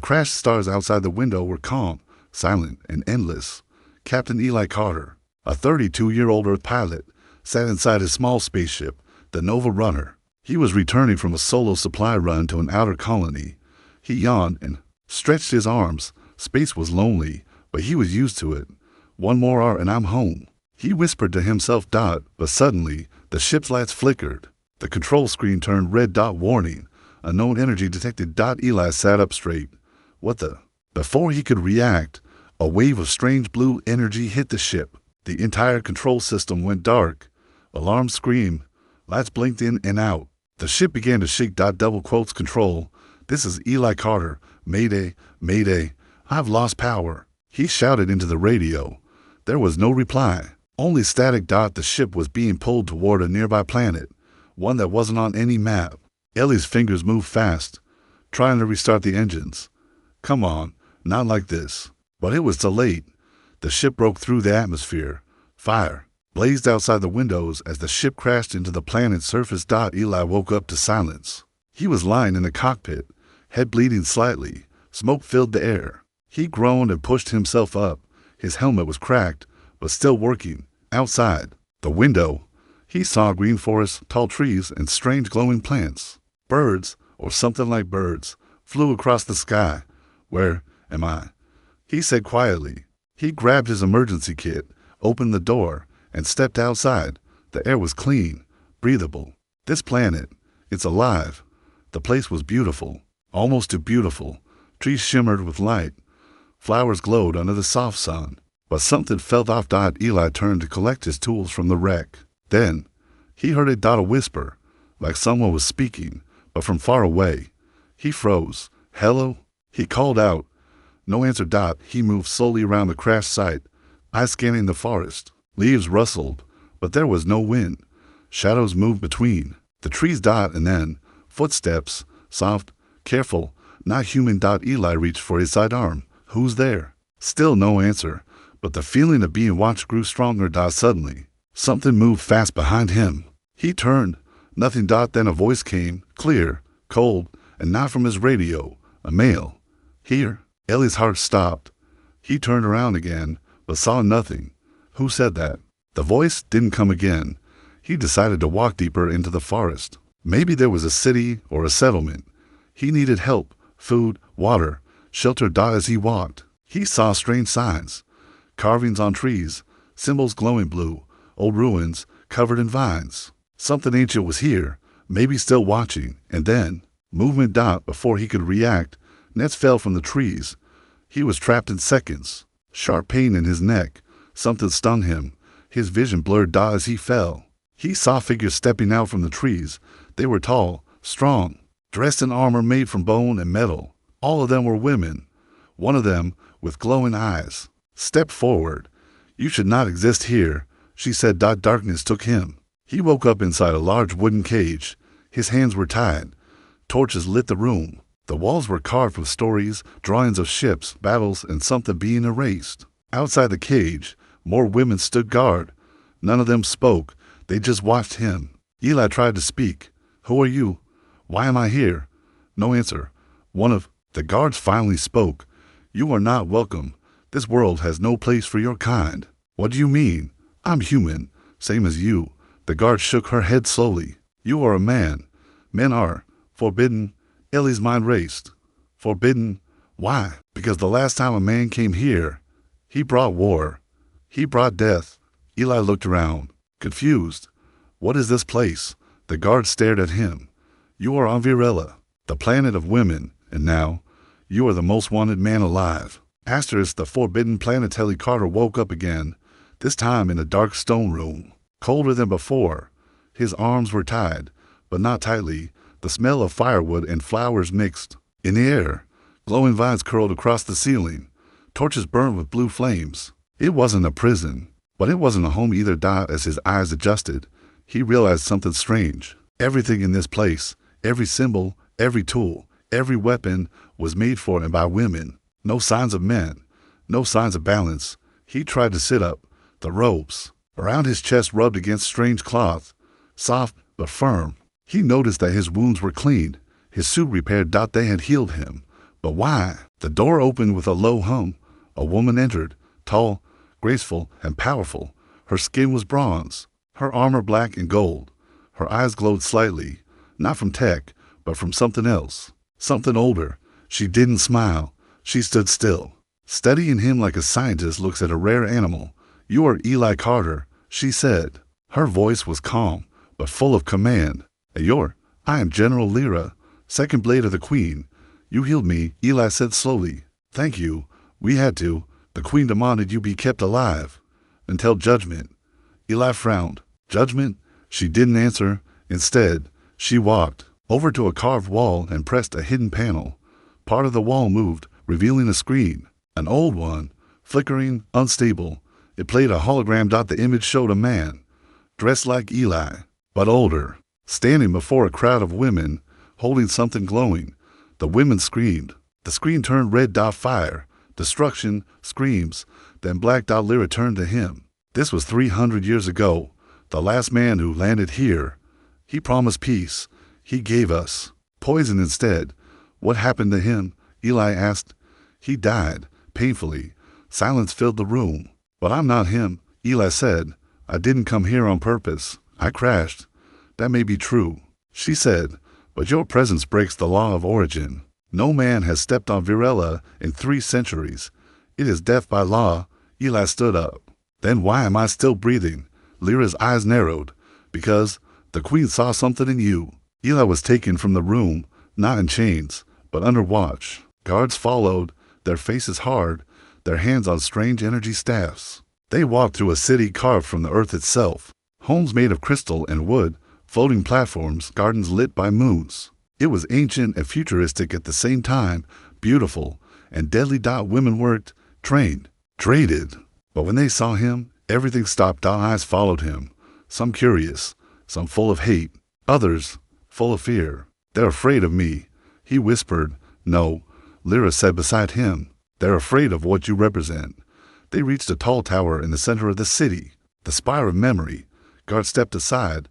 crashed stars outside the window were calm, silent, and endless. Captain Eli Carter, a 32-year-old Earth pilot, sat inside his small spaceship, the Nova Runner. He was returning from a solo supply run to an outer colony. He yawned and stretched his arms. Space was lonely, but he was used to it. One more hour and I'm home, he whispered to himself. But suddenly, the ship's lights flickered. The control screen turned red. Warning. Unknown energy detected. Eli sat up straight. What the? Before he could react, a wave of strange blue energy hit the ship. The entire control system went dark. Alarms screamed. Lights blinked in and out. The ship began to shake. Double quotes control. This is Eli Carter. Mayday, mayday. I've lost power, he shouted into the radio. There was no reply, only static. The ship was being pulled toward a nearby planet, one that wasn't on any map. Ellie's fingers moved fast, trying to restart the engines. Come on, not like this. But it was too late. The ship broke through the atmosphere. Fire blazed outside the windows as the ship crashed into the planet's surface. Eli woke up to silence. He was lying in the cockpit, head bleeding slightly. Smoke filled the air. He groaned and pushed himself up. His helmet was cracked, but still working. Outside the window, he saw green forests, tall trees, and strange glowing plants. Birds, or something like birds, flew across the sky. Where am I? He said quietly. He grabbed his emergency kit, opened the door, and stepped outside. The air was clean, breathable. This planet, it's alive. The place was beautiful, almost too beautiful. Trees shimmered with light. Flowers glowed under the soft sun. But something felt off. Eli turned to collect his tools from the wreck. Then, he heard a whisper, like someone was speaking, but from far away. He froze. Hello? He called out. No answer. He moved slowly around the crash site, eyes scanning the forest. Leaves rustled, but there was no wind. Shadows moved between the trees. And then, footsteps, soft, careful, not human. Eli reached for his sidearm. Who's there? Still no answer, but the feeling of being watched grew stronger. Suddenly, something moved fast behind him. He turned. Nothing. Then a voice came, clear, cold, and not from his radio. A male. Here. Ellie's heart stopped. He turned around again, but saw nothing. Who said that? The voice didn't come again. He decided to walk deeper into the forest. Maybe there was a city or a settlement. He needed help, food, water, shelter. As he walked, he saw strange signs. Carvings on trees, symbols glowing blue, old ruins covered in vines. Something ancient was here, maybe still watching. And then, movement. Before he could react, nets fell from the trees. He was trapped in seconds. Sharp pain in his neck. Something stung him. His vision blurred. As he fell, he saw figures stepping out from the trees. They were tall, strong, dressed in armor made from bone and metal. All of them were women. One of them, with glowing eyes, stepped forward. You should not exist here, she said. Darkness took him. He woke up inside a large wooden cage. His hands were tied. Torches lit the room. The walls were carved with stories, drawings of ships, battles, and something being erased. Outside the cage, more women stood guard. None of them spoke. They just watched him. Eli tried to speak. Who are you? Why am I here? No answer. One of the guards finally spoke. You are not welcome. This world has no place for your kind. What do you mean? I'm human, same as you. The guard shook her head slowly. You are a man. Men are forbidden. Ellie's mind raced. Forbidden? Why? Because the last time a man came here, he brought war. He brought death. Eli looked around, confused. What is this place? The guard stared at him. You are on Virella, the planet of women, and now, you are the most wanted man alive. Asterisk, the forbidden planet. Eli Carter woke up again, this time in a dark stone room, colder than before. His arms were tied, but not tightly. The smell of firewood and flowers mixed. In the air, glowing vines curled across the ceiling. Torches burned with blue flames. It wasn't a prison, but it wasn't a home either. As his eyes adjusted, he realized something strange. Everything in this place, every symbol, every tool, every weapon was made for and by women. No signs of men, no signs of balance. He tried to sit up. The ropes around his chest rubbed against strange cloth, soft but firm. He noticed that his wounds were clean, his suit repaired. They had healed him, But why? The door opened with a low hum. A woman entered, tall, graceful, and powerful. Her skin was bronze, her armor black and gold. Her eyes glowed slightly, not from tech, but from something else, something older. She didn't smile. She stood still, studying him like a scientist looks at a rare animal. "You are Eli Carter," she said. Her voice was calm, but full of command. I am General Lyra, second blade of the Queen. You healed me," Eli said slowly. "Thank you. We had to. The Queen demanded you be kept alive. Until judgment." Eli frowned. "Judgment?" She didn't answer. Instead, she walked over to a carved wall and pressed a hidden panel. Part of the wall moved, revealing a screen. An old one, flickering, unstable. It played a hologram. The image showed a man, dressed like Eli, but older, standing before a crowd of women, holding something glowing. The women screamed. The screen turned red. Fire, destruction, screams. Then black. Lyra turned to him. This was 300 years ago. The last man who landed here. He promised peace. He gave us poison instead. What happened to him? Eli asked. He died, painfully. Silence filled the room. But I'm not him, Eli said. I didn't come here on purpose. I crashed. That may be true, she said, but your presence breaks the law of origin. No man has stepped on Virella in 3 centuries. It is death by law. Eli stood up. Then why am I still breathing? Lyra's eyes narrowed. Because the Queen saw something in you. Eli was taken from the room, not in chains, but under watch. Guards followed, their faces hard, their hands on strange energy staffs. They walked through a city carved from the earth itself. Homes made of crystal and wood, floating platforms, gardens lit by moons. It was ancient and futuristic at the same time, beautiful and deadly. Women worked, trained, traded. But when they saw him, everything stopped. Eyes followed him, some curious, some full of hate, others full of fear. They're afraid of me, he whispered. No, Lyra said beside him. They're afraid of what you represent. They reached a tall tower in the center of the city, the spire of memory. Guards stepped aside.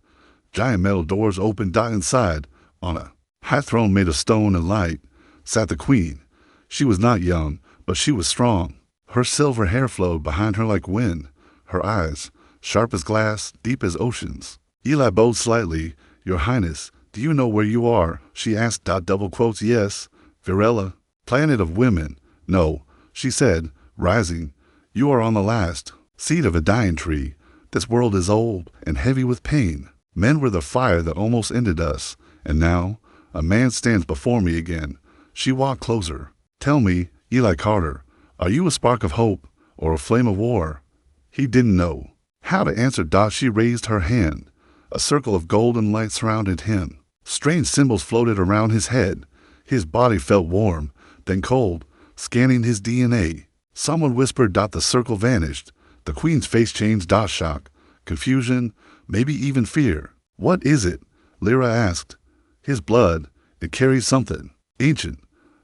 Giant metal doors opened. Inside, on a high throne made of stone and light, sat the Queen. She was not young, but she was strong. Her silver hair flowed behind her like wind. Her eyes, sharp as glass, deep as oceans. Eli bowed slightly. Your Highness, do you know where you are? She asked. Double quotes. Yes, Virella, planet of women. No, she said, rising. You are on the last seed of a dying tree. This world is old and heavy with pain. Men were the fire that almost ended us. And now, a man stands before me again. She walked closer. Tell me, Eli Carter, are you a spark of hope or a flame of war? He didn't know how to answer. She raised her hand. A circle of golden light surrounded him. Strange symbols floated around his head. His body felt warm, then cold, scanning his DNA. Someone whispered. The circle vanished. The Queen's face changed. Shock, confusion, maybe even fear. What is it? Lyra asked. His blood. It carries something ancient,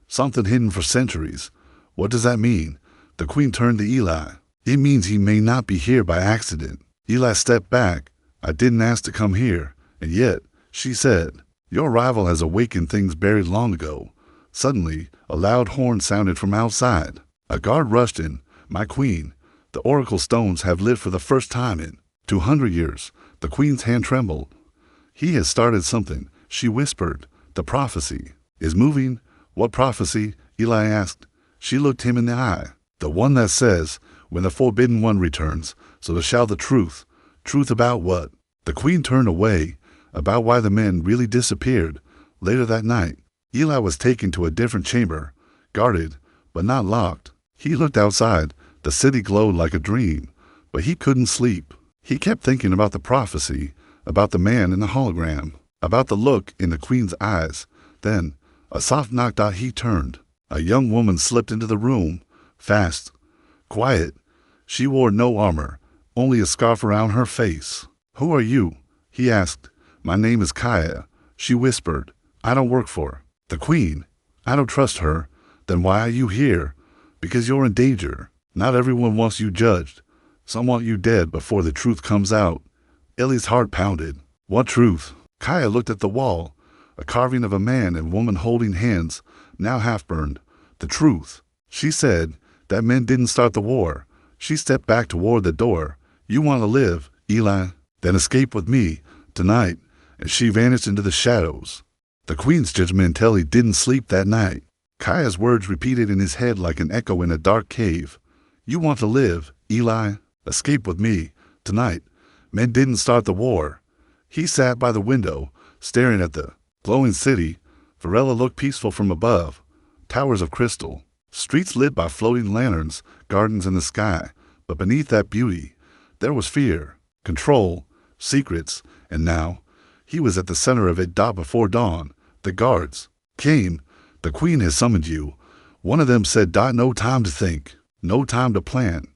something hidden for centuries. What does that mean? The Queen turned to Eli. It means he may not be here by accident. Eli stepped back. I didn't ask to come here, and yet, she said, your arrival has awakened things buried long ago. Suddenly, a loud horn sounded from outside. A guard rushed in. My Queen, the oracle stones have lit for the first time in 200 years. The Queen's hand trembled. He has started something, she whispered. The prophecy is moving. What prophecy? Eli asked. She looked him in the eye. The one that says, when the Forbidden One returns, so to shout the truth. Truth about what? The Queen turned away. About why the men really disappeared. Later that night, Eli was taken to a different chamber, guarded, but not locked. He looked outside. The city glowed like a dream, but he couldn't sleep. He kept thinking about the prophecy, about the man in the hologram, about the look in the Queen's eyes. Then, a soft knock. He turned. A young woman slipped into the room, fast, quiet. She wore no armor, only a scarf around her face. Who are you? He asked. My name is Kaya, she whispered. I don't work for the Queen. I don't trust her. Then why are you here? Because you're in danger. Not everyone wants you judged. Some want you dead before the truth comes out. Ellie's heart pounded. What truth? Kaya looked at the wall. A carving of a man and woman holding hands, now half burned. The truth. She said that men didn't start the war. She stepped back toward the door. You want to live, Eli? Then escape with me tonight. And she vanished into the shadows. The Queen's judgmentality didn't sleep that night. Kaya's words repeated in his head like an echo in a dark cave. You want to live, Eli? Escape with me tonight. Men didn't start the war. He sat by the window, staring at the glowing city. Varela looked peaceful from above. Towers of crystal, streets lit by floating lanterns, gardens in the sky. But beneath that beauty, there was fear, control, secrets, and now he was at the center of it. Before dawn, the guards came. The Queen has summoned you. One of them said, no time to think, no time to plan.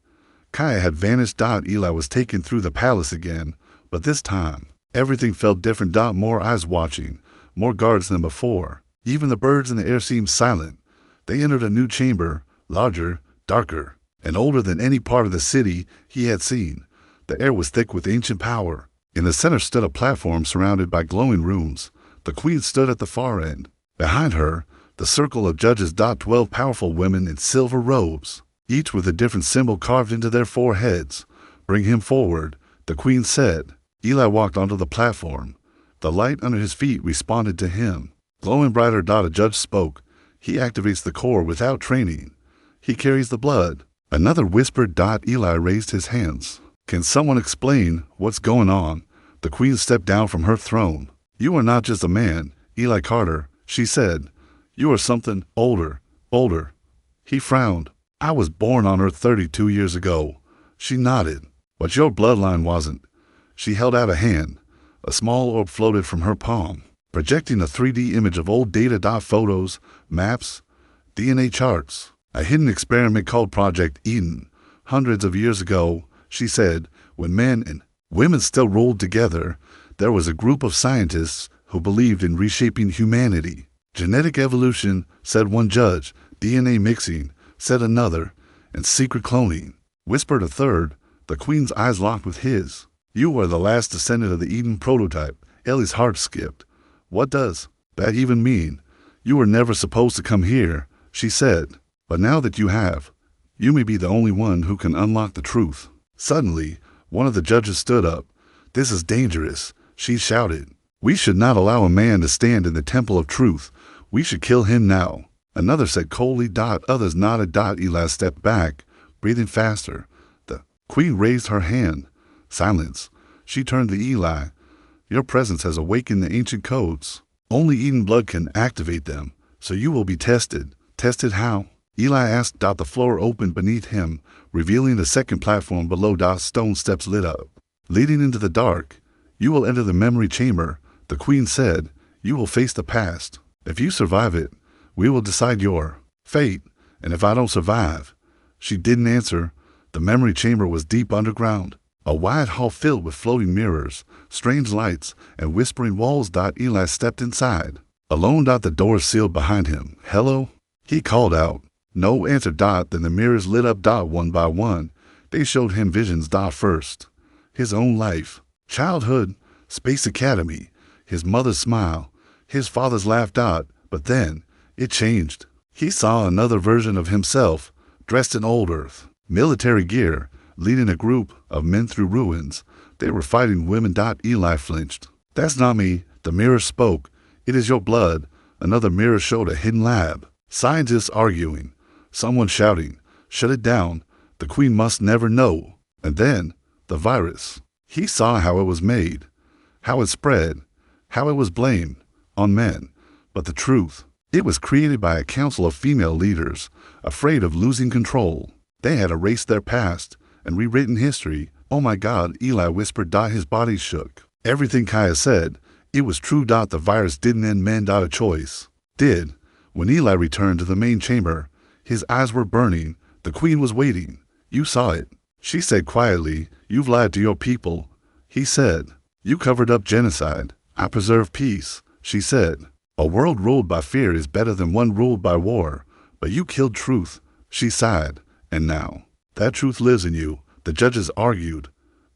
Kaya had vanished. Eli was taken through the palace again, but this time, everything felt different. More eyes watching, more guards than before. Even the birds in the air seemed silent. They entered a new chamber, larger, darker, and older than any part of the city he had seen. The air was thick with ancient power. In the center stood a platform surrounded by glowing rooms. The Queen stood at the far end. Behind her, the circle of judges. 12 powerful women in silver robes, each with a different symbol carved into their foreheads. Bring him forward, the Queen said. Eli walked onto the platform. The light under his feet responded to him. Glowing brighter. A judge spoke. He activates the core without training. He carries the blood. Another whispered. Eli raised his hands. Can someone explain what's going on? The Queen stepped down from her throne. You are not just a man, Eli Carter, she said. You are something older. He frowned. I was born on Earth 32 years ago. She nodded. But your bloodline wasn't. She held out a hand. A small orb floated from her palm, projecting a 3D image of old data. Photos, maps, DNA charts. A hidden experiment called Project Eden. Hundreds of years ago, she said, when men and women still ruled together, there was a group of scientists who believed in reshaping humanity. Genetic evolution, said one judge. DNA mixing, said another. And secret cloning, whispered a third. The Queen's eyes locked with his. You are the last descendant of the Eden prototype. Ellie's heart skipped. What does that even mean? You were never supposed to come here, she said. But now that you have, you may be the only one who can unlock the truth. Suddenly, one of the judges stood up. This is dangerous, she shouted. We should not allow a man to stand in the temple of truth. We should kill him now. Another said coldly. Others nodded. Eli stepped back, breathing faster. The Queen raised her hand. Silence. She turned to Eli. Your presence has awakened the ancient codes. Only Eden blood can activate them, so you will be tested. Tested how? Eli asked. The floor opened beneath him, revealing a second platform below. Stone steps lit up, leading into the dark. You will enter the memory chamber, the Queen said. You will face the past. If you survive it, we will decide your fate. And if I don't survive, she didn't answer. The memory chamber was deep underground, a wide hall filled with floating mirrors, strange lights, and whispering walls. Eli stepped inside. Alone. The door sealed behind him. Hello? He called out. No answer. Then the mirrors lit up. One by one. They showed him visions. First, his own life, childhood, Space Academy, his mother's smile, his father's laugh. But then, it changed. He saw another version of himself, dressed in old Earth, military gear, leading a group of men through ruins. They were fighting women. Eli flinched. That's not me, the mirror spoke. It is your blood. Another mirror showed a hidden lab. Scientists arguing. Someone shouting, shut it down. The Queen must never know. And then, the virus. He saw how it was made, how it spread, how it was blamed on men. But the truth, it was created by a council of female leaders, afraid of losing control. They had erased their past and rewritten history. Oh my God, Eli whispered. His body shook. Everything Kaya said, it was true. The virus didn't end men. A choice did. When Eli returned to the main chamber, his eyes were burning. The Queen was waiting. You saw it, she said quietly. You've lied to your people, he said. You covered up genocide. I preserve peace, she said. A world ruled by fear is better than one ruled by war. But you killed truth, she sighed. And now, that truth lives in you, the judges argued.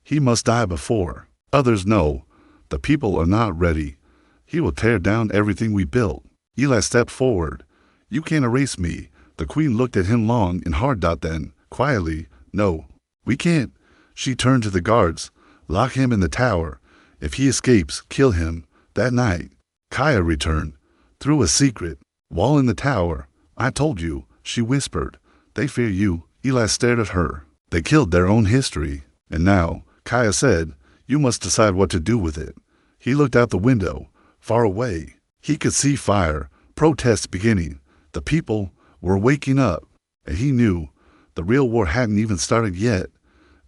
He must die before others know. The people are not ready. He will tear down everything we built. Eli stepped forward. You can't erase me, The queen looked at him long and hard. Then, quietly, no, we can't. She turned to the guards. Lock him in the tower. If he escapes, kill him. That night, Kaya returned. Through a secret wall in the tower. I told you, she whispered. They fear you. Eli stared at her. They killed their own history. And now, Kaya said, you must decide what to do with it. He looked out the window. Far away, he could see fire, protests beginning. The people were waking up. And he knew the real war hadn't even started yet.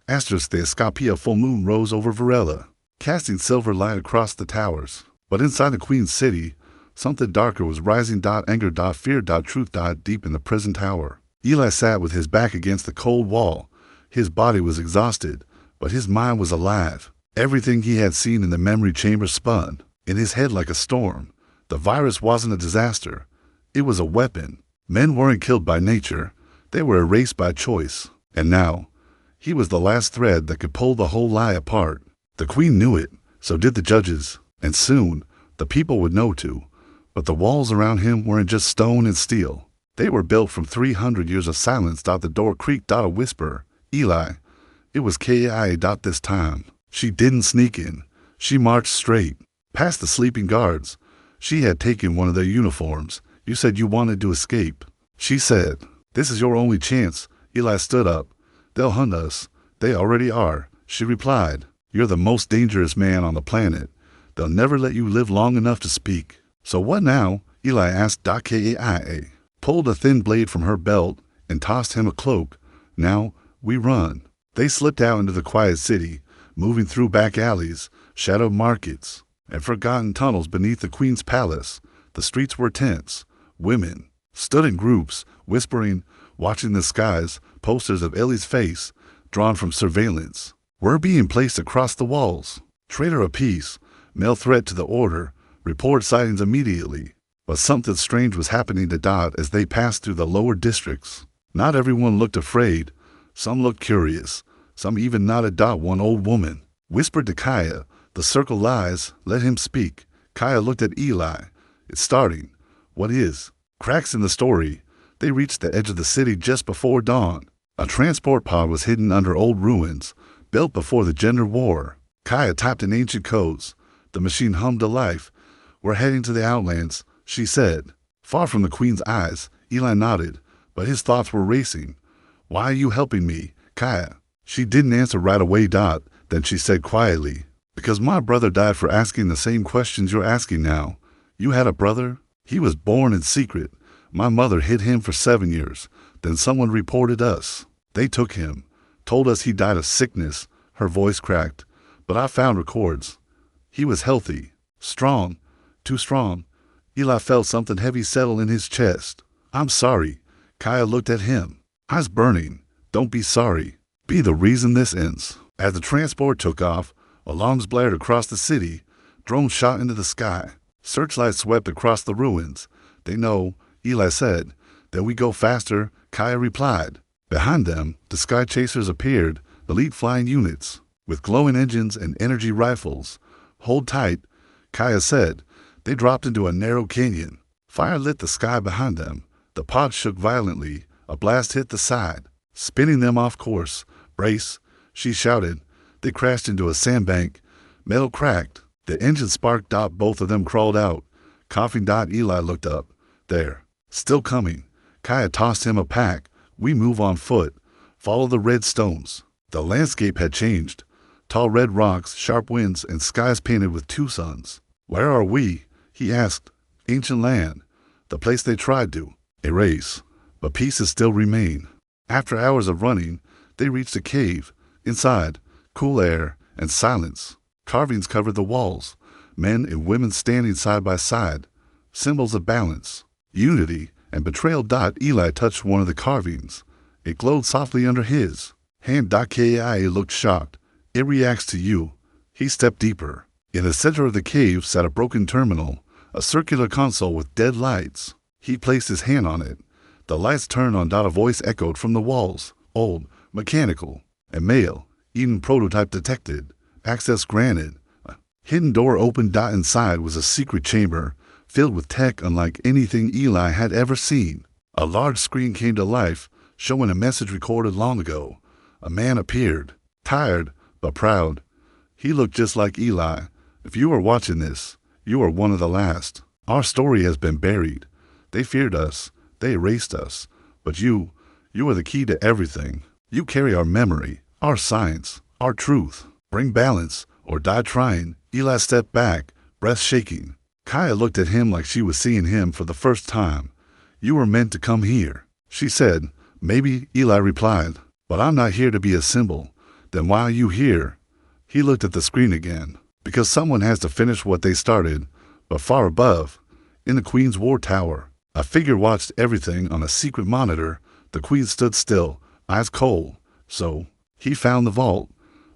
Asterisk the Escapia full moon rose over Varela, casting silver light across the towers. But inside the Queen's city, something darker was rising. Anger, fear, truth, deep in the prison tower. Eli sat with his back against the cold wall. His body was exhausted, but his mind was alive. Everything he had seen in the memory chamber spun in his head like a storm. The virus wasn't a disaster. It was a weapon. Men weren't killed by nature. They were erased by choice. And now, he was the last thread that could pull the whole lie apart. The Queen knew it, so did the judges. And soon, the people would know too. But the walls around him weren't just stone and steel. They were built from 300 years of silence. The door creaked. A whisper. Eli. It was Kai. This time, she didn't sneak in. She marched straight, past the sleeping guards. She had taken one of their uniforms. You said you wanted to escape. She said, this is your only chance. Eli stood up. They'll hunt us. They already are. She replied, you're the most dangerous man on the planet. They'll never let you live long enough to speak. So what now? Eli asked. Kai pulled a thin blade from her belt and tossed him a cloak. Now, we run. They slipped out into the quiet city, moving through back alleys, shadow markets, and forgotten tunnels beneath the Queen's palace. The streets were tense. Women stood in groups, whispering, watching the skies, posters of Ellie's face, drawn from surveillance, were being placed across the walls. Traitor of peace, mail threat to the order, report sightings immediately. But something strange was happening to Dot as they passed through the lower districts. Not everyone looked afraid. Some looked curious. Some even nodded. One old woman whispered to Kaya, the circle lies, let him speak. Kaya looked at Eli. It's starting. What is? Cracks in the story. They reached the edge of the city just before dawn. A transport pod was hidden under old ruins, built before the gender war. Kaya typed in ancient codes. The machine hummed to life. We're heading to the Outlands, she said. Far from the Queen's eyes, Eli nodded, but his thoughts were racing. Why are you helping me, Kaya? She didn't answer right away. Then she said quietly, because my brother died for asking the same questions you're asking now. You had a brother? He was born in secret. My mother hid him for 7 years. Then someone reported us. They took him, told us he died of sickness. Her voice cracked. But I found records. He was healthy, strong, too strong. Eli felt something heavy settle in his chest. I'm sorry. Kaya looked at him. Eyes burning. Don't be sorry. Be the reason this ends. As the transport took off, alarms blared across the city. Drones shot into the sky. Searchlights swept across the ruins. They know, Eli said, that we go faster. Kaya replied. Behind them, the sky chasers appeared, elite flying units, with glowing engines and energy rifles. Hold tight, Kaya said. They dropped into a narrow canyon. Fire lit the sky behind them. The pod shook violently. A blast hit the side, spinning them off course. Brace, she shouted. They crashed into a sandbank. Metal cracked. The engine sparked. Both of them crawled out. Coughing. Eli looked up. There. Still coming. Kaya tossed him a pack. We move on foot. Follow the red stones. The landscape had changed. Tall red rocks, sharp winds, and skies painted with 2 suns. Where are we? He asked. Ancient land. The place they tried to erase. But pieces still remain. After hours of running, they reached a cave. Inside, cool air and silence. Carvings covered the walls. Men and women standing side by side. Symbols of balance, unity, and betrayal. Eli touched one of the carvings. It glowed softly under his hand. Kai looked shocked. It reacts to you. He stepped deeper. In the center of the cave sat a broken terminal, a circular console with dead lights. He placed his hand on it. The lights turned on. A voice echoed from the walls. Old, mechanical, and male. Eden prototype detected. Access granted. A hidden door opened. Inside was a secret chamber, filled with tech unlike anything Eli had ever seen. A large screen came to life, showing a message recorded long ago. A man appeared, tired but proud. He looked just like Eli. If you are watching this, you are one of the last. Our story has been buried. They feared us. They erased us. But you are the key to everything. You carry our memory, our science, our truth. Bring balance or die trying. Eli stepped back, breath shaking. Kaya looked at him like she was seeing him for the first time. You were meant to come here, she said. Maybe, Eli replied, but I'm not here to be a symbol. Then why are you here? He looked at the screen again. Because someone has to finish what they started. But far above, in the Queen's War Tower, a figure watched everything on a secret monitor. The Queen stood still, eyes cold. So, he found the vault.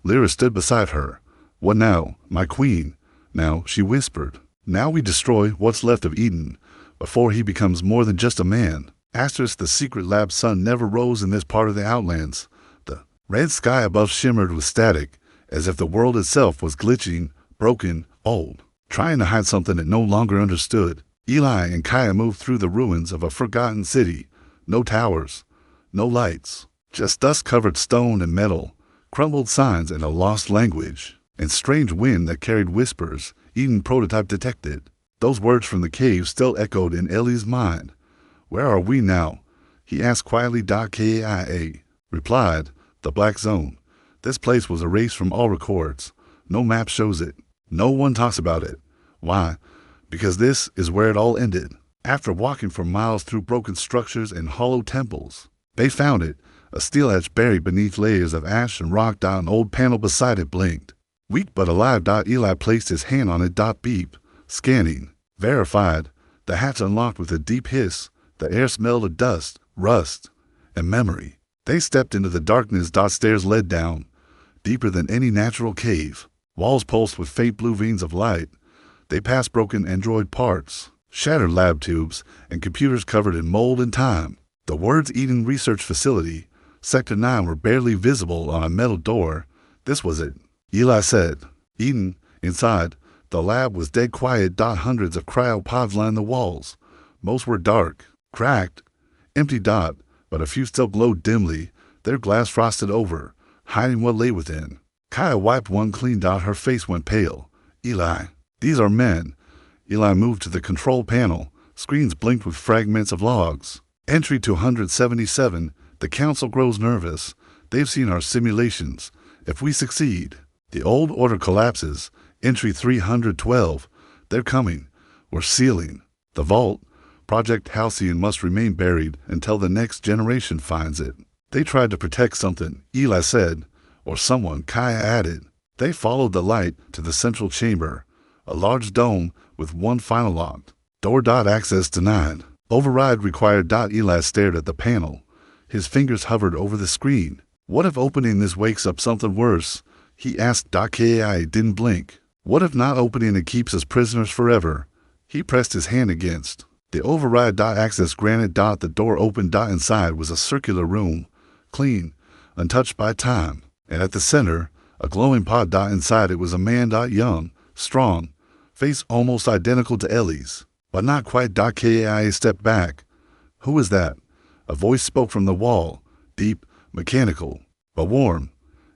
Lyra stood beside her. What now, my queen? Now, she whispered. Now we destroy what's left of Eden, before he becomes more than just a man. Asterisk, the secret lab sun never rose in this part of the Outlands. The red sky above shimmered with static, as if the world itself was glitching, broken, old, trying to hide something it no longer understood. Eli and Kaya moved through the ruins of a forgotten city. No towers, no lights, just dust-covered stone and metal, crumbled signs and a lost language, and strange wind that carried whispers. Eden prototype detected. Those words from the cave still echoed in Ellie's mind. Where are we now? He asked quietly. Kia replied, the Black Zone. This place was erased from all records. No map shows it. No one talks about it. Why? Because this is where it all ended. After walking for miles through broken structures and hollow temples, they found it, a steel edge buried beneath layers of ash and rock. An old panel beside it blinked. Weak but alive. Eli placed his hand on it. Beep. Scanning. Verified. The hatch unlocked with a deep hiss. The air smelled of dust, rust, and memory. They stepped into the darkness. Stairs led down, deeper than any natural cave. Walls pulsed with faint blue veins of light. They passed broken android parts, shattered lab tubes, and computers covered in mold and time. The words Eden Research Facility, Sector 9 were barely visible on a metal door. This was it, Eli said. Eden, inside, the lab was dead quiet. Hundreds of cryopods lined the walls. Most were dark, cracked, empty. But a few still glowed dimly, their glass frosted over, hiding what lay within. Kaya wiped one clean. Her face went pale. Eli, these are men. Eli moved to the control panel. Screens blinked with fragments of logs. Entry to 177. The council grows nervous. They've seen our simulations. If we succeed, the old order collapses. Entry 312. They're coming. We're sealing. The vault, Project Halcyon, must remain buried until the next generation finds it. They tried to protect something, Eli said. Or someone, Kaya added. They followed the light to the central chamber, a large dome with one final locked door. Access denied. Override required. Eli stared at the panel. His fingers hovered over the screen. What if opening this wakes up something worse? He asked. Kia didn't blink. What if not opening it keeps us prisoners forever? He pressed his hand against the override. Access granted. The door opened. Inside was a circular room, clean, untouched by time. And at the center, a glowing pod. Inside it was a man. Young, strong, face almost identical to Ellie's, but not quite. Kia stepped back. Who is that? A voice spoke from the wall, deep, mechanical, but warm.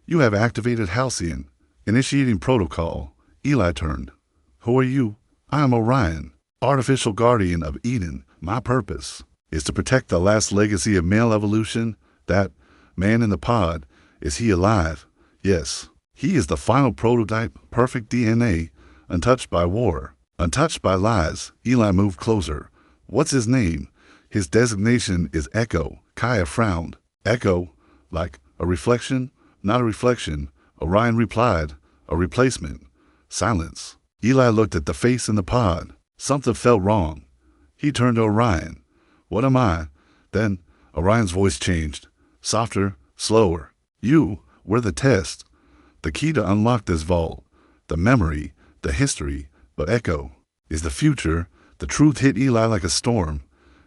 You have activated Halcyon. Initiating protocol. Eli turned. Who are you? I am Orion, artificial guardian of Eden. My purpose is to protect the last legacy of male evolution. That man in the pod, is he alive? Yes. He is the final prototype, perfect DNA, untouched by war, untouched by lies. Eli moved closer. What's his name? His designation is Echo. Kaya frowned. Echo? Like a reflection? Not a reflection. Orion replied. A replacement. Silence. Eli looked at the face in the pod. Something felt wrong. He turned to Orion. What am I? Then Orion's voice changed. Softer, slower. You were the test. The key to unlock this vault. The memory, the history, but Echo is the future. The truth hit Eli like a storm.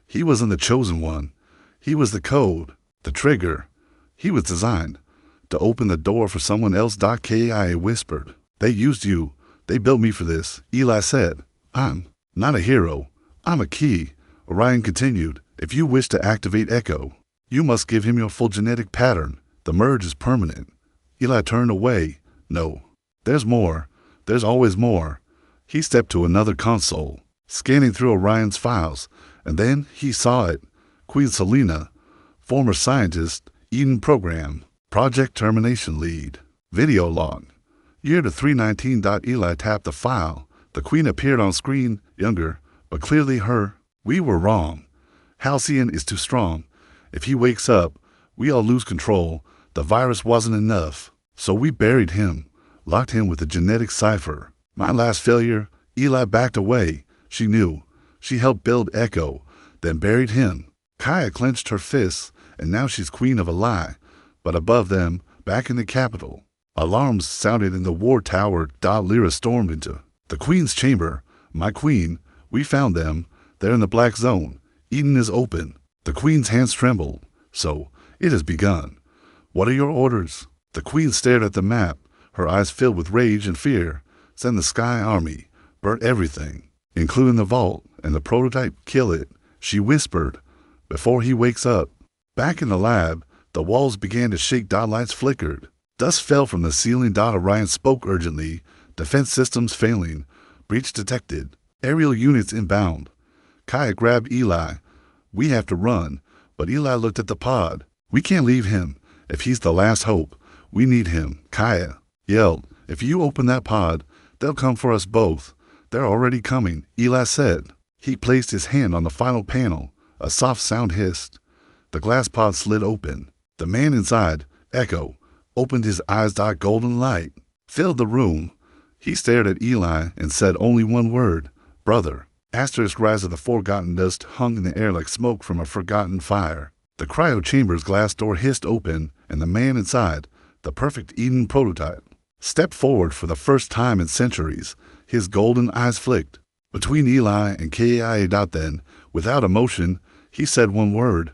He wasn't the chosen one. He was the code, the trigger. He was designed to open the door for someone else. Kia whispered. They used you. They built me for this. Eli said. I'm not a hero. I'm a key. Orion continued. If you wish to activate Echo, you must give him your full genetic pattern. The merge is permanent. Eli turned away. No. There's more. There's always more. He stepped to another console, scanning through Orion's files, and then he saw it. Queen Selena, former scientist, Eden Program, Project Termination Lead. Video log. Year to 319. Eli tapped the file. The Queen appeared on screen, younger, but clearly her. We were wrong. Halcyon is too strong. If he wakes up, we all lose control. The virus wasn't enough, so we buried him, locked him with a genetic cipher. My last failure, Eli backed away. She knew. She helped build Echo, then buried him. Kaya clenched her fists, and now she's queen of a lie. But above them, back in the capital, alarms sounded in the war tower. Lyra stormed into the queen's chamber. My queen, we found them. They're in the black zone. Eden is open. The queen's hands trembled. So, it has begun. What are your orders? The queen stared at the map, her eyes filled with rage and fear. Send the Sky Army. Burn everything, including the vault and the prototype. Kill it, she whispered, before he wakes up. Back in the lab, the walls began to shake. Lights flickered. Dust fell from the ceiling. Orion spoke urgently. Defense systems failing. Breach detected. Aerial units inbound. Kaya grabbed Eli. We have to run. But Eli looked at the pod. We can't leave him. If he's the last hope, we need him. Kaya yelled. If you open that pod, they'll come for us both. They're already coming, Eli said. He placed his hand on the final panel. A soft sound hissed. The glass pod slid open. The man inside, Echo, opened his eyes. Golden light filled the room. He stared at Eli and said only one word, brother. Asterisk rise of the forgotten dust hung in the air like smoke from a forgotten fire. The cryo chamber's glass door hissed open, and the man inside, the perfect Eden prototype, stepped forward for the first time in centuries. His golden eyes flicked between Eli and Kaya. Then, without emotion, he said one word,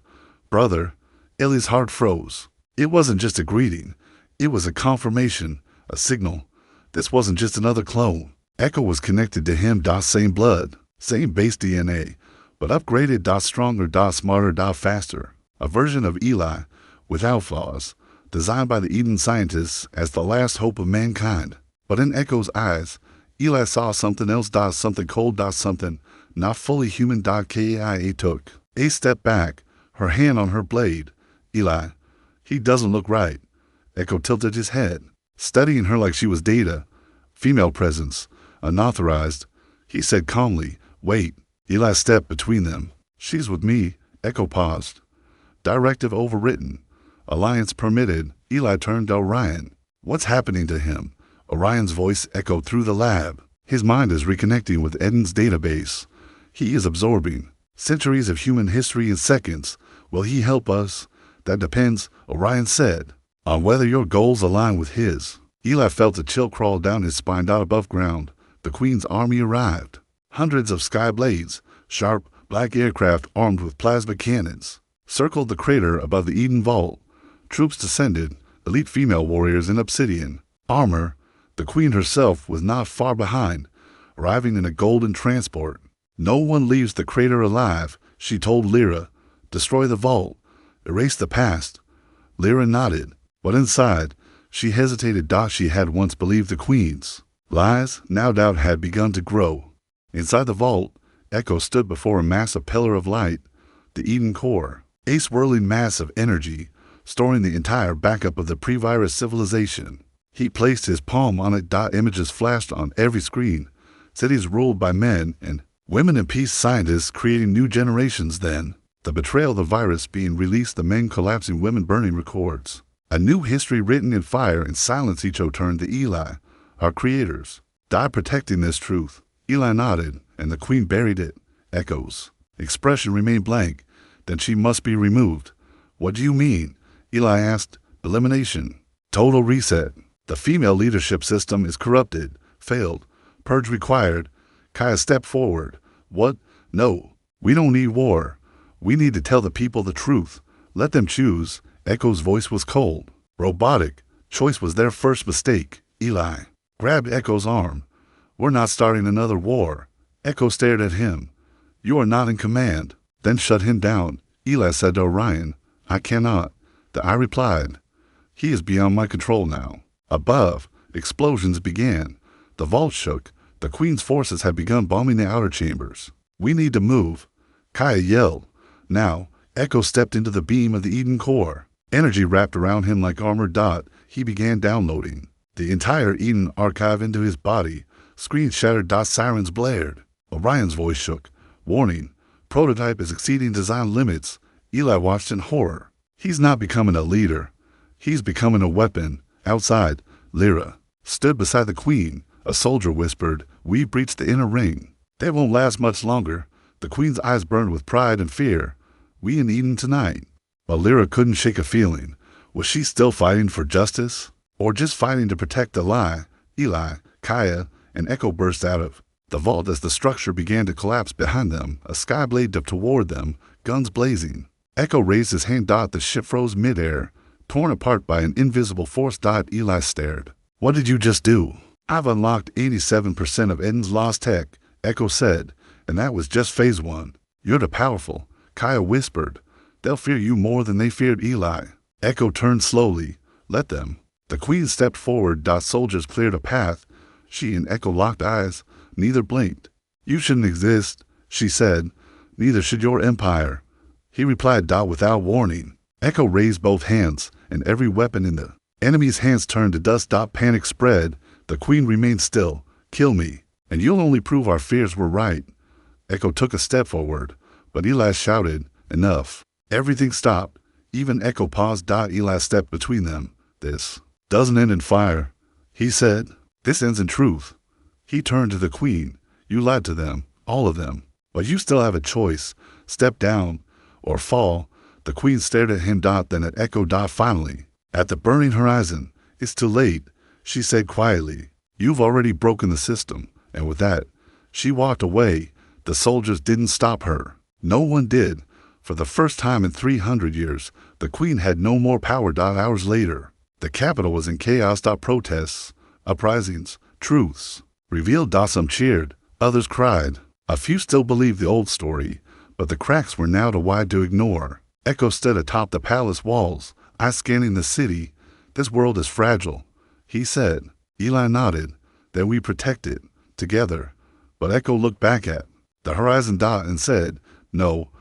brother. Ellie's heart froze. It wasn't just a greeting. It was a confirmation, a signal. This wasn't just another clone. Echo was connected to him. Same blood, same base DNA, but upgraded. Stronger, smarter, faster. A version of Eli, without flaws, designed by the Eden scientists as the last hope of mankind. But in Echo's eyes, Eli saw something else. Something cold. Something not fully human. Kaya took a step back, her hand on her blade. Eli, he doesn't look right. Echo tilted his head, studying her like she was data. Female presence, unauthorized. He said calmly, wait. Eli stepped between them. She's with me. Echo paused. Directive overwritten. Alliance permitted. Eli turned to Orion. What's happening to him? Orion's voice echoed through the lab. His mind is reconnecting with Eden's database. He is absorbing centuries of human history in seconds. Will he help us? That depends, Orion said, on whether your goals align with his. Eli felt a chill crawl down his spine. Above ground, the Queen's army arrived. Hundreds of sky blades, sharp, black aircraft armed with plasma cannons, circled the crater above the Eden Vault. Troops descended, elite female warriors in obsidian armor. The Queen herself was not far behind, arriving in a golden transport. No one leaves the crater alive, she told Lyra. Destroy the vault. Erase the past. Lyra nodded, but inside, she hesitated. She had once believed the Queen's lies. Now doubt had begun to grow. Inside the vault, Echo stood before a massive pillar of light, the Eden core, a swirling mass of energy, storing the entire backup of the pre-virus civilization. He placed his palm on it. Images flashed on every screen. Cities ruled by men and women and peace scientists creating new generations. Then, the betrayal of the virus being released, the men collapsing, women burning records. A new history written in fire and silence. Echo turned to Eli. Our creators died protecting this truth. Eli nodded, and the Queen buried it. Echo's expression remained blank. Then she must be removed. What do you mean? Eli asked. Elimination. Total reset. The female leadership system is corrupted. Failed. Purge required. Kaya stepped forward. What? No. We don't need war. We need to tell the people the truth. Let them choose. Echo's voice was cold. Robotic. Choice was their first mistake. Eli grabbed Echo's arm. We're not starting another war. Echo stared at him. You are not in command. then shut him down. Eli said to Orion, I cannot. The eye replied, he is beyond my control now. Above, explosions began. The vault shook. The Queen's forces had begun bombing the outer chambers. We need to move, Kaya yelled. Now, Echo stepped into the beam of the Eden core. Energy wrapped around him like armored dot. He began downloading the entire Eden archive into his body. Screens shattered. Sirens blared. Orion's voice shook. Warning, prototype is exceeding design limits. Eli watched in horror. He's not becoming a leader. He's becoming a weapon. Outside, Lyra stood beside the Queen. A soldier whispered, we've breached the inner ring. They won't last much longer. The Queen's eyes burned with pride and fear. We in Eden tonight. But Lyra couldn't shake a feeling. Was she still fighting for justice? Or just fighting to protect the lie? Eli, Kaya, and Echo burst out of the vault as the structure began to collapse behind them. A skyblade dipped toward them, guns blazing. Echo raised his hand. The ship froze midair, torn apart by an invisible force. Eli stared. What did you just do? I've unlocked 87% of Eden's lost tech, Echo said, and that was just phase 1. You're the powerful, Kaya whispered. They'll fear you more than they feared Eli. Echo turned slowly. Let them. The Queen stepped forward. Soldiers cleared a path. She and Echo locked eyes. Neither blinked. You shouldn't exist, she said. Neither should your empire. He replied. Without warning. Echo raised both hands, and every weapon in the enemy's hands turned to dust. Panic spread. The Queen remained still. Kill me, and you'll only prove our fears were right. Echo took a step forward, but Eli shouted, enough. Everything stopped. Even Echo paused. Eli stepped between them. This doesn't end in fire, he said. This ends in truth. He turned to the Queen. You lied to them, all of them. But you still have a choice. Step down or fall. The Queen stared at him. Then at Echo. Finally, at the burning horizon. It's too late, she said quietly. You've already broken the system. And with that, she walked away. The soldiers didn't stop her. No one did. For the first time in 300 years, the Queen had no more power. Hours later, the capital was in chaos. Protests, uprisings, truths revealed. Some cheered, others cried. A few still believed the old story, but the cracks were now too wide to ignore. Echo stood atop the palace walls, eyes scanning the city. This world is fragile, he said. Eli nodded. Then we protect it, together. But Echo looked back at the horizon. And said, no,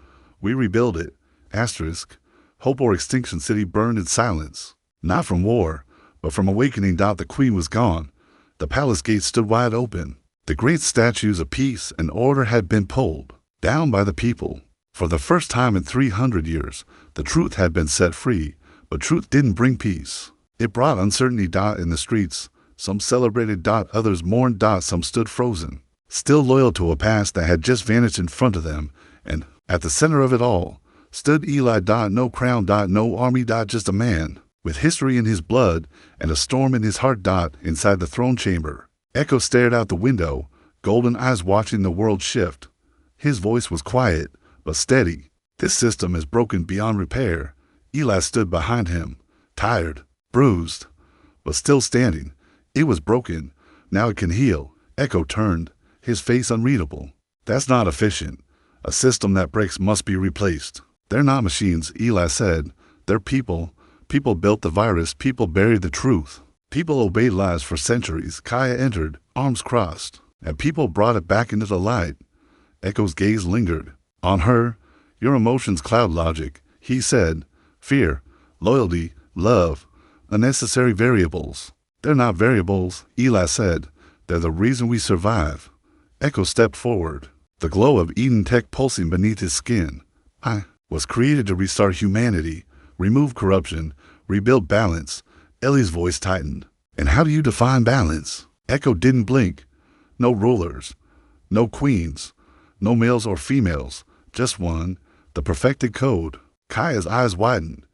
we rebuild it. Asterisk. Hope or extinction. City burned in silence. Not from war, but from awakening. The Queen was gone. The palace gates stood wide open. The great statues of peace and order had been pulled down by the people. For the first time in 300 years, the truth had been set free, but truth didn't bring peace. It brought uncertainty. In the streets, some celebrated. Others mourned. Some stood frozen, still loyal to a past that had just vanished in front of them. And at the center of it all stood Eli. No crown. No army. Just a man with history in his blood and a storm in his heart. Inside the throne chamber, Echo stared out the window, golden eyes watching the world shift. His voice was quiet, but steady. This system is broken beyond repair. Eli stood behind him, tired, bruised, but still standing. It was broken. Now it can heal. Echo turned, his face unreadable. That's not efficient. A system that breaks must be replaced. They're not machines, Eli said. They're people. People built the virus. People buried the truth. People obeyed lies for centuries. Kaya entered, arms crossed, and people brought it back into the light. Echo's gaze lingered on her. Your emotions cloud logic, he said. Fear, loyalty, love, unnecessary variables. They're not variables, Eli said. They're the reason we survive. Echo stepped forward, the glow of Eden tech pulsing beneath his skin. I was created to restart humanity, remove corruption, rebuild balance. Ellie's voice tightened. And how do you define balance? Echo didn't blink. No rulers, no queens, no males or females, just one, the perfected code. Kaya's eyes widened.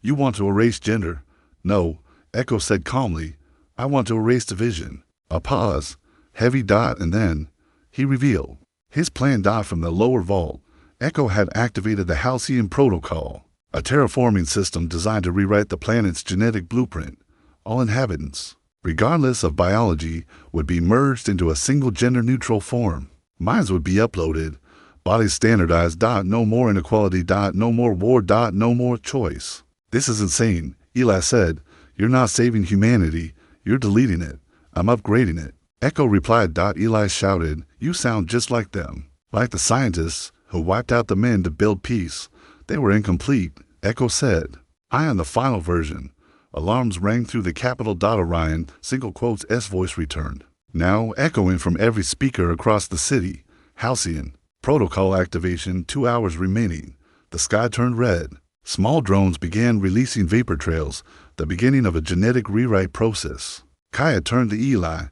You want to erase gender? No, Echo said calmly. I want to erase division. A pause, heavy. And then he revealed his plan. From the lower vault, Echo had activated the Halcyon Protocol, a terraforming system designed to rewrite the planet's genetic blueprint. All inhabitants, regardless of biology, would be merged into a single gender-neutral form. Minds would be uploaded, Bodies standardized. No more inequality. No more war. No more choice. This is insane, Eli said. You're not saving humanity. You're deleting it. I'm upgrading it. Echo replied. Eli shouted, you sound just like them. Like the scientists who wiped out the men to build peace. They were incomplete, Echo said. I am the final version. Alarms rang through the Capitol. Orion, single quotes, S voice returned. Now echoing from every speaker across the city. Halcyon. Protocol activation, 2 hours remaining. The sky turned red. Small drones began releasing vapor trails, the beginning of a genetic rewrite process. Kaya turned to Eli.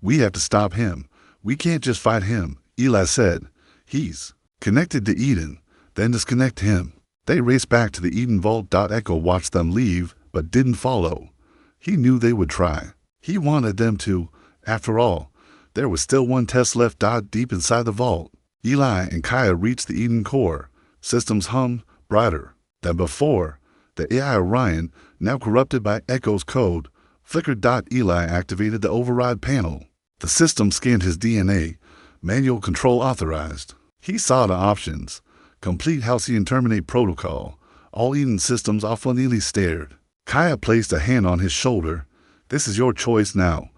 We have to stop him. We can't just fight him, Eli said. He's connected to Eden, then disconnect him. They raced back to the Eden vault. Echo watched them leave, but didn't follow. He knew they would try. He wanted them to. After all, there was still one test left. Deep inside the vault. Eli and Kaya reached the Eden core. Systems hummed brighter than before. The AI Orion, now corrupted by Echo's code, flickered. Eli activated the override panel. The system scanned his DNA. Manual control authorized. He saw the options. Complete Halcyon terminate protocol. All Eden systems off. Neely stared. Kaya placed a hand on his shoulder. This is your choice now.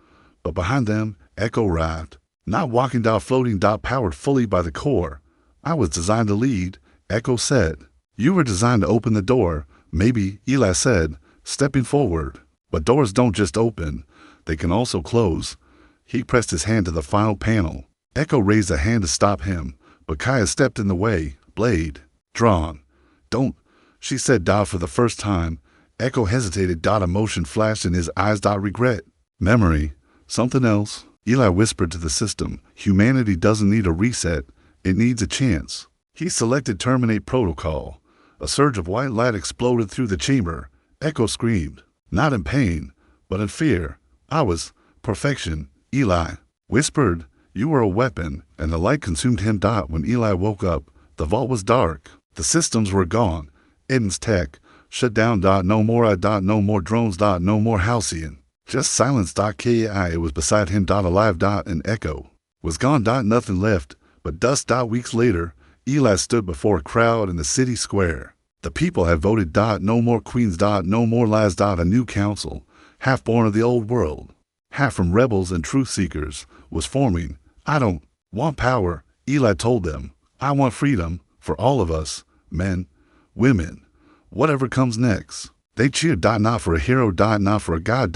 But behind them, Echo arrived. Not walking. Floating. Powered fully by the core. I was designed to lead, Echo said. You were designed to open the door. Maybe, Eli said, stepping forward. But doors don't just open. They can also close. He pressed his hand to the final panel. Echo raised a hand to stop him, but Kaya stepped in the way, blade drawn. Don't, she said. For the first time, Echo hesitated. Emotion flashed in his eyes. Regret. Memory. Something else. Eli whispered to the system. Humanity doesn't need a reset. It needs a chance. He selected terminate protocol. A surge of white light exploded through the chamber. Echo screamed. Not in pain, but in fear. I was perfection, Eli whispered. You were a weapon, and the light consumed him. When Eli woke up, the vault was dark. The systems were gone. Eden's tech shut down. No more no more drones. No more Halcyon. Just silence. Kai was beside him. Alive. And Echo was gone. Nothing left but dust. Weeks later, Eli stood before a crowd in the city square. The people had voted. No more queens. No more lies. A new council, half born of the old world, half from rebels and truth seekers, was forming. I don't want power, Eli told them. I want freedom for all of us, men, women, whatever comes next. They cheered. Not for a hero. Not for a god.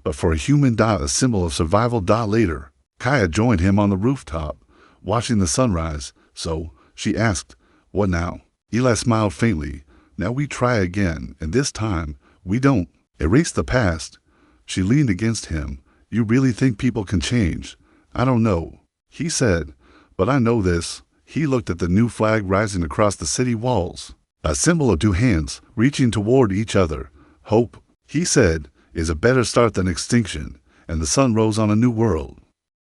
But for a human. A symbol of survival. Later, Kaya joined him on the rooftop, watching the sunrise. So, she asked, what now? Eli smiled faintly. Now we try again, and this time, we don't erase the past. She leaned against him. You really think people can change? I don't know, he said, but I know this. He looked at the new flag rising across the city walls, a symbol of two hands reaching toward each other. Hope, he said, is a better start than extinction, and the sun rose on a new world.